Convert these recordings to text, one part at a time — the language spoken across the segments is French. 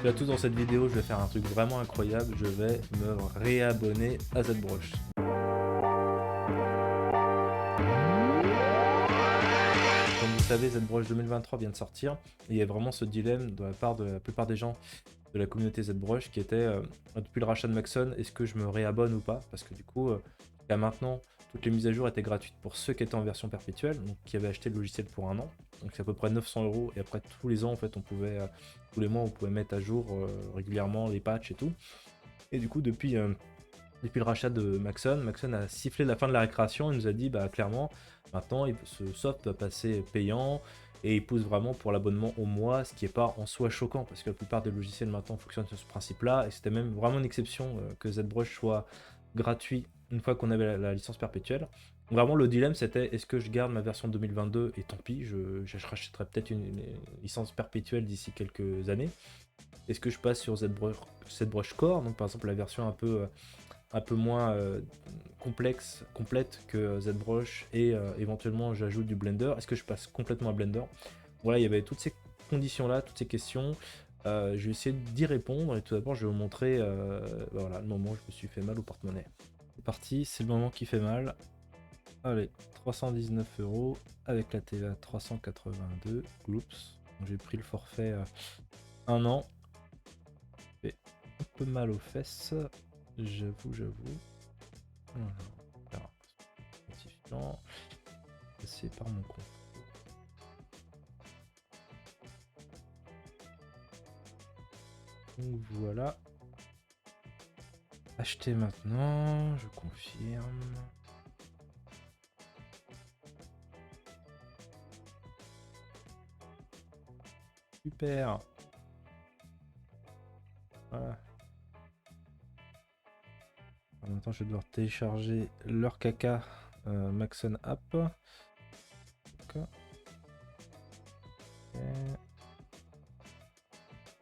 Là, tout dans cette vidéo, je vais faire un truc vraiment incroyable. Je vais me réabonner à ZBrush. Comme vous savez, ZBrush 2023 vient de sortir. Et il y a vraiment ce dilemme de la part de la plupart des gens de la communauté ZBrush qui était, depuis le rachat de Maxon, est-ce que je me réabonne ou pas? Parce que du coup, là maintenant, toutes les mises à jour étaient gratuites pour ceux qui étaient en version perpétuelle, donc qui avaient acheté le logiciel pour un an. Donc c'est à peu près 900 €. Et après, tous les ans, en fait, on pouvait, tous les mois, on pouvait mettre à jour régulièrement les patchs et tout. Et du coup, depuis le rachat de Maxon, Maxon a sifflé la fin de la récréation et nous a dit bah, clairement, maintenant ce soft va passer payant et il pousse vraiment pour l'abonnement au mois, ce qui n'est pas en soi choquant parce que la plupart des logiciels maintenant fonctionnent sur ce principe-là et c'était même vraiment une exception que ZBrush soit gratuit une fois qu'on avait la licence perpétuelle. Vraiment, le dilemme c'était est-ce que je garde ma version 2022 et tant pis, je rachèterai peut-être une licence perpétuelle d'ici quelques années. Est-ce que je passe sur ZBrush Core, donc par exemple la version un peu moins complète que ZBrush et éventuellement j'ajoute du Blender. Est-ce que je passe complètement à Blender? Voilà, il y avait toutes ces conditions-là, toutes ces questions. Je vais essayer d'y répondre et tout d'abord je vais vous montrer voilà, le moment où je me suis fait mal au porte-monnaie. C'est parti, c'est le moment qui fait mal. Allez, 319 € avec la TVA 382, gloops. J'ai pris le forfait 1 an. Fait un peu mal aux fesses. J'avoue. Voilà. Notifiant. Passer par mon compte. Donc voilà. Acheter maintenant. Je confirme. Super. Voilà. En même temps, je vais devoir télécharger leur caca Maxon App. Okay.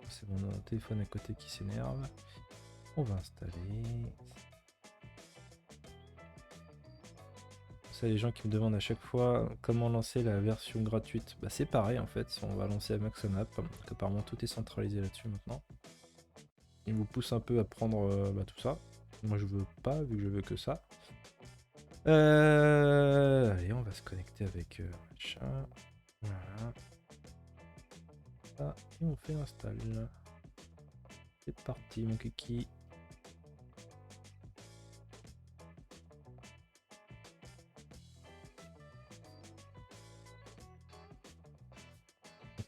C'est mon téléphone à côté qui s'énerve. On va installer. Ça, les gens qui me demandent à chaque fois comment lancer la version gratuite, bah c'est pareil en fait. On va lancer la Maxon App. Apparemment, tout est centralisé là-dessus maintenant. Il vous pousse un peu à prendre tout ça. Moi, je veux pas, vu que je veux que ça. Allez, on va se connecter avec machin. Voilà. Ça, et on fait install. C'est parti, mon kiki.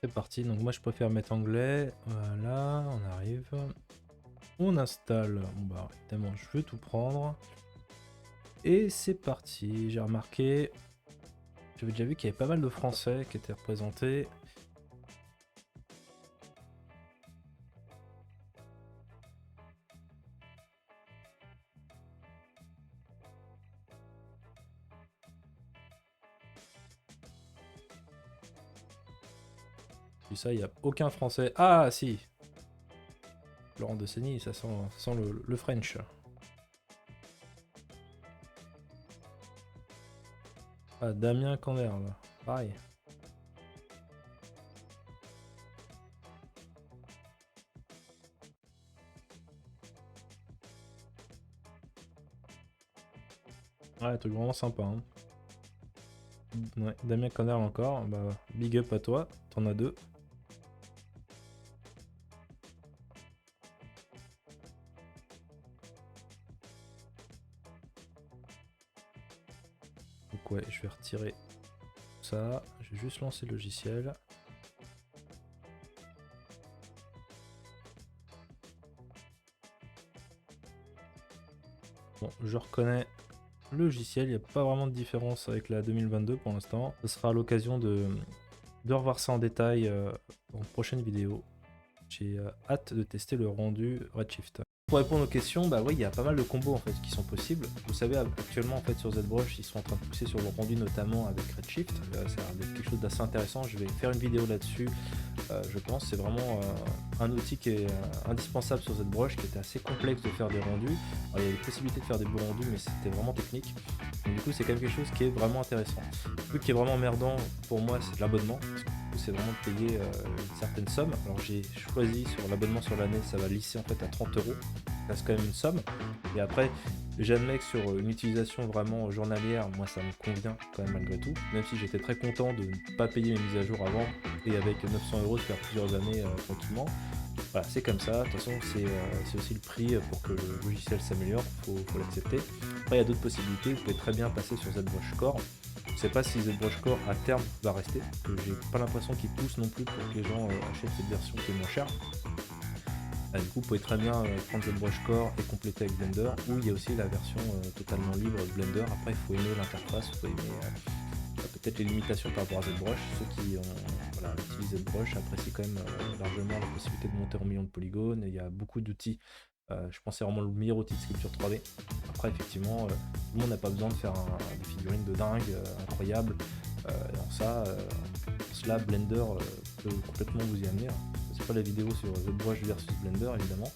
C'est parti, donc moi je préfère mettre anglais. Voilà, on arrive. On installe. Bon bah évidemment, je veux tout prendre. Et c'est parti, j'ai remarqué. J'avais déjà vu qu'il y avait pas mal de Français qui étaient représentés. Et ça, il n'y a aucun Français. Ah si, Laurent Decenny, ça sent le French. Ah, Damien Canderle, pareil. Ouais, truc vraiment sympa. Hein. Ouais, Damien Canderle encore, bah big up à toi, t'en as deux. Donc ouais, je vais retirer ça, je vais juste lancer le logiciel. Bon, je reconnais le logiciel, il n'y a pas vraiment de différence avec la 2022 pour l'instant. Ce sera l'occasion de revoir ça en détail dans une prochaine vidéo. J'ai hâte de tester le rendu Redshift. Pour répondre aux questions, bah oui, il y a pas mal de combos en fait qui sont possibles. Vous savez, actuellement en fait sur ZBrush, ils sont en train de pousser sur le rendu notamment avec Redshift. Ça a l'air d'être quelque chose d'assez intéressant. Je vais faire une vidéo là-dessus. Je pense c'est vraiment un outil qui est indispensable sur ZBrush, qui était assez complexe de faire des rendus. Alors, il y a des possibilités de faire des beaux rendus, mais c'était vraiment technique. Donc, du coup, c'est quelque chose qui est vraiment intéressant. Le truc qui est vraiment merdant pour moi, c'est l'abonnement. c'est vraiment de payer une certaine somme. Alors j'ai choisi sur l'abonnement sur l'année, ça va lisser en fait à 30 euros. Ça reste quand même une somme. Et après, j'admets que sur une utilisation vraiment journalière, moi ça me convient quand même malgré tout. Même si j'étais très content de ne pas payer mes mises à jour avant et avec 900 euros de faire plusieurs années tranquillement. Voilà, c'est comme ça. De toute façon, c'est aussi le prix pour que le logiciel s'améliore. Faut l'accepter. Après, il y a d'autres possibilités. Vous pouvez très bien passer sur ZBrush Core. Je ne sais pas si ZBrush Core à terme va rester, parce que j'ai pas l'impression qu'il pousse non plus pour que les gens achètent cette version qui est moins chère. Du coup, vous pouvez très bien prendre ZBrush Core et compléter avec Blender, ou il y a aussi la version totalement libre de Blender. Après, il faut aimer l'interface, il faut aimer peut-être les limitations par rapport à ZBrush. Ceux qui utilisent ZBrush apprécient quand même largement la possibilité de monter en millions de polygones. Et il y a beaucoup d'outils. Je pense que c'est vraiment le meilleur outil de sculpture 3D. Après, effectivement, tout le monde n'a pas besoin de faire des figurines de dingue, incroyables. Cela, Blender peut complètement vous y amener. C'est pas la vidéo sur ZBrush versus Blender, évidemment.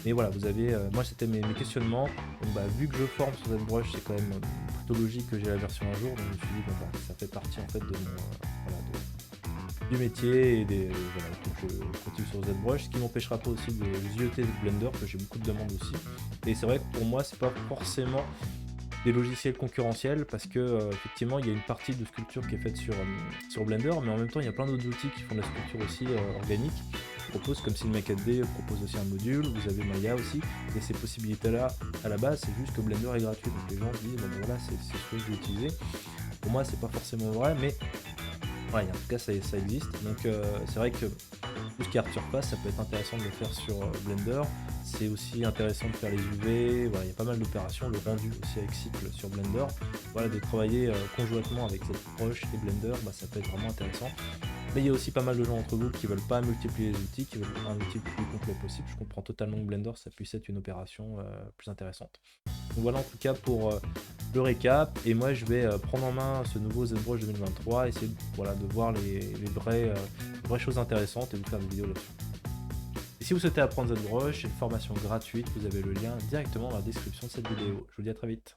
Mais voilà, vous avez, moi c'était mes questionnements. Donc, vu que je forme sur ZBrush, c'est quand même plutôt logique que j'ai la version un jour. Donc je me suis dit, ça fait partie en fait de du métier et il faut que je continue sur ZBrush, ce qui m'empêchera pas aussi de zioter Blender, que j'ai beaucoup de demandes aussi. Et c'est vrai que pour moi, c'est pas forcément des logiciels concurrentiels parce que effectivement il y a une partie de sculpture qui est faite sur Blender, mais en même temps il y a plein d'autres outils qui font de la sculpture aussi organique, qui proposent, comme CinemaCAD propose aussi un module, vous avez Maya aussi, et ces possibilités là à la base, c'est juste que Blender est gratuit, donc les gens se disent voilà, c'est ce que je vais utiliser. Pour moi c'est pas forcément vrai, mais ouais, en tout cas ça existe. Donc c'est vrai que tout ce qui est art surface, ça peut être intéressant de le faire sur Blender. C'est aussi intéressant de faire les UV, voilà, il y a pas mal d'opérations, le rendu aussi avec cycle sur Blender. Voilà, de travailler conjointement avec ZBrush et Blender, ça peut être vraiment intéressant. Mais il y a aussi pas mal de gens entre vous qui veulent pas multiplier les outils, qui veulent un outil le plus complet possible. Je comprends totalement que Blender ça puisse être une opération plus intéressante. Donc voilà en tout cas pour le récap, et moi je vais prendre en main ce nouveau ZBrush 2023, essayer de voir les vraies choses intéressantes et vous faire des vidéos là-dessus. Et si vous souhaitez apprendre ZBrush, j'ai une formation gratuite, vous avez le lien directement dans la description de cette vidéo. Je vous dis à très vite.